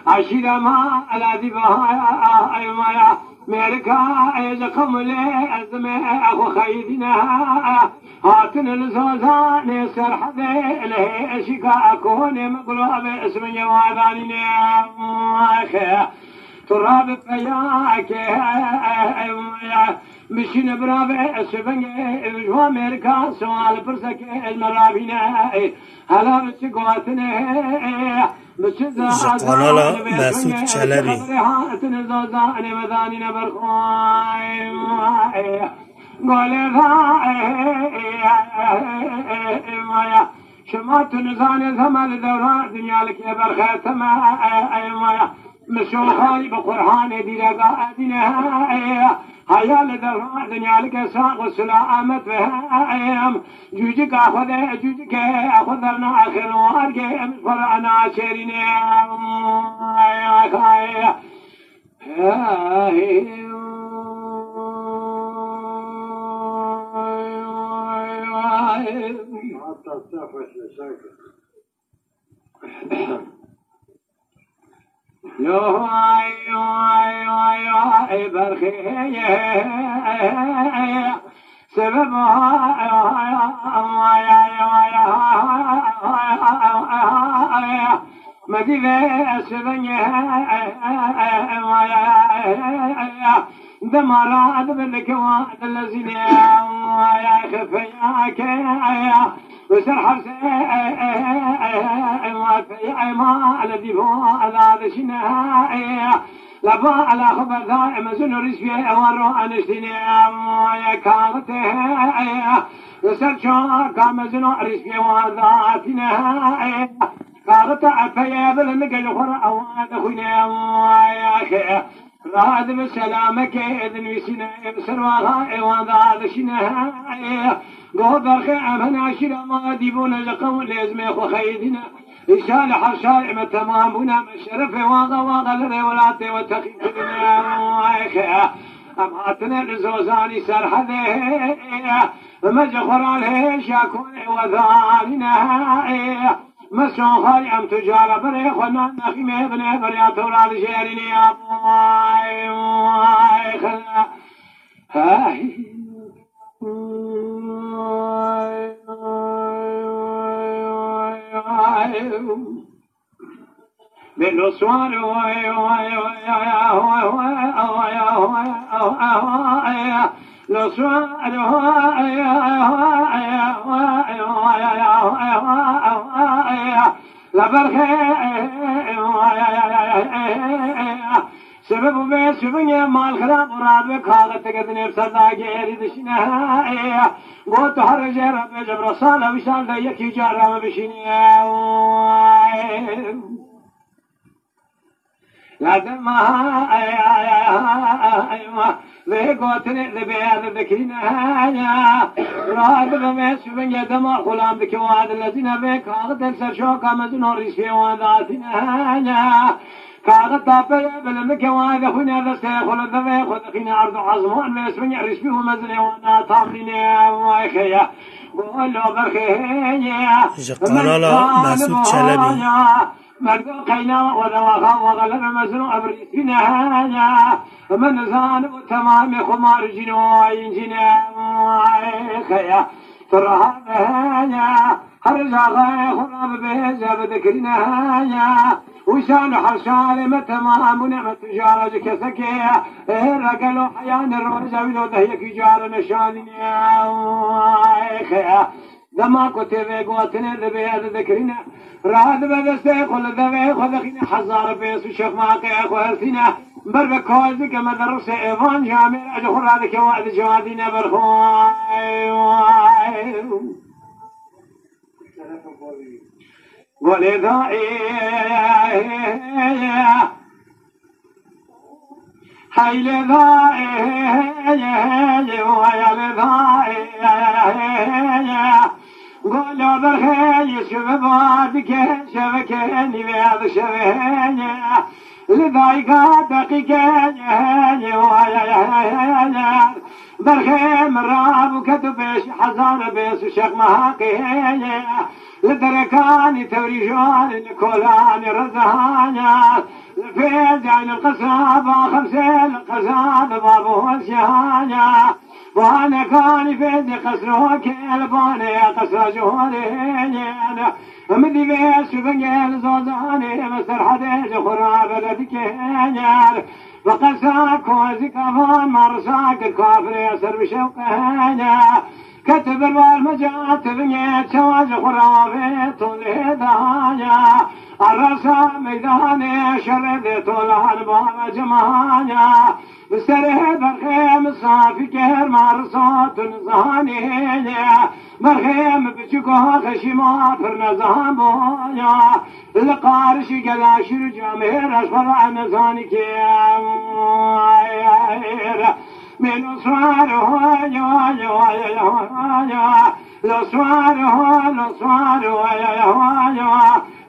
عشيرة ما على ذبها أيوة مالكا يزقم لي أزمة أخو خيدنا هاتن الزوزان يسر حذي له شكا أكون مقلوب اسم يواداننا تراب فياك مشين برافع سبنجي الجوا ميركا سوال برسك المرابينا هلا بتقواتنا قنالا مسعود چلبی شما تنزان زمان دوران دنیا لك برخاتم مشوخاي بقرآن ديرقا أدينها هيال دوران دنيا لك ساق وسلامت بها جوجك أخذنا آخر وارجع فرعنا شيرين يو برخيه سببها مدينة سبنيها دمرات بالكواد الذين يا خفياك وسرحب ما الذي هو هذا شنها لبا على خبر دائما سنريس فيه أورو أنشتني يا كارته وسرشو كام سنريس فيه وذاتنا كارته أفيا بلنك جخر أواد خوينا يا خير راد بسلامك إذن وسنا بسرواها وذات شنها قوبر خير من عشر ما ديبون لقوم لازم خيدنا إشال حرشال ما تمامنا مشرف واغا لنا ولاتي وتخيف لنا وايخا أماتنا لزوزاني سرحذه مجخر عليه شاكون وذاننا مسعون خالي أم تجار بريخ ونان نخيمه ابن بريات ولاد شيريني وايخا بالنصوان سبب بس بني مال خراب وراد خالد تقدني بسردا غير دشنا قوت هرج رب جبر صال وشال ديك جرام بشني لازم ما ذي قوتني ذبيان ذكرنا راد بس بني دم غلام بكواد الذين بك خالد سرشوك مزنور ريسي وذاتنا كاغت تابع بالمكواد هنا دستخل الذبح خذقنا عرض عظمان بس بني ريسي ومزني وانا طاقنا واخيا قول له برخيه قنالا مسعود چلبی مردو قينا وذواقا وغلب مزنو أبريسنا من زان وتمام خمار جنوين جنوين خيا ترهبنا هرجع غاية خراب بيزا بذكرنا وشان حشال متمام ونعمة تجارة كسكية رقلوا حيان الرجا ولو دهيك جار نشاني دما كتبه قوتنا ذبيات ذكرنا راد بدسته كل ذبي خذخنا حزار بيس وشيخ ماقي خذسنا برب كوزك مدرسة إيفان جامع أدخل هذا كواد جوادنا برخوي قولي ذائي هاي لذائي ويا لذائي قولوا بالخير شبابك شبكني بهذا شبهني لذايقة دقيقة ويا بالخير مراب وكتبش حزان بيس وشيخ مهاقي لدركاني توريجان الكولاني رزهاني لفيز عين القصابة خمسين القصاب بابه الشهاني وانا كان فيدي قصروك الباني قصر جهولي مدي بيس وبنجل زوزاني مستر حديج خراب لدكيني وقصاك كوزي كفان مرساك الكافر يسر بشوقهاني كتب الوالمجات بنيت شواج خرافي طولي دانيا الرسا ميداني شردي طولان بابا جمانيا بسره برخيم صافي كير مرصوت نزاني برخيم بچكو خشما پر نزامويا القارش قلاشر جامير اشفر عن نزاني كير من أسواره لسواره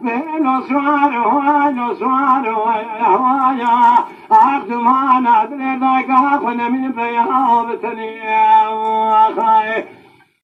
من أسواره عقد ما ندري ذاك أخونا من بيها وبتني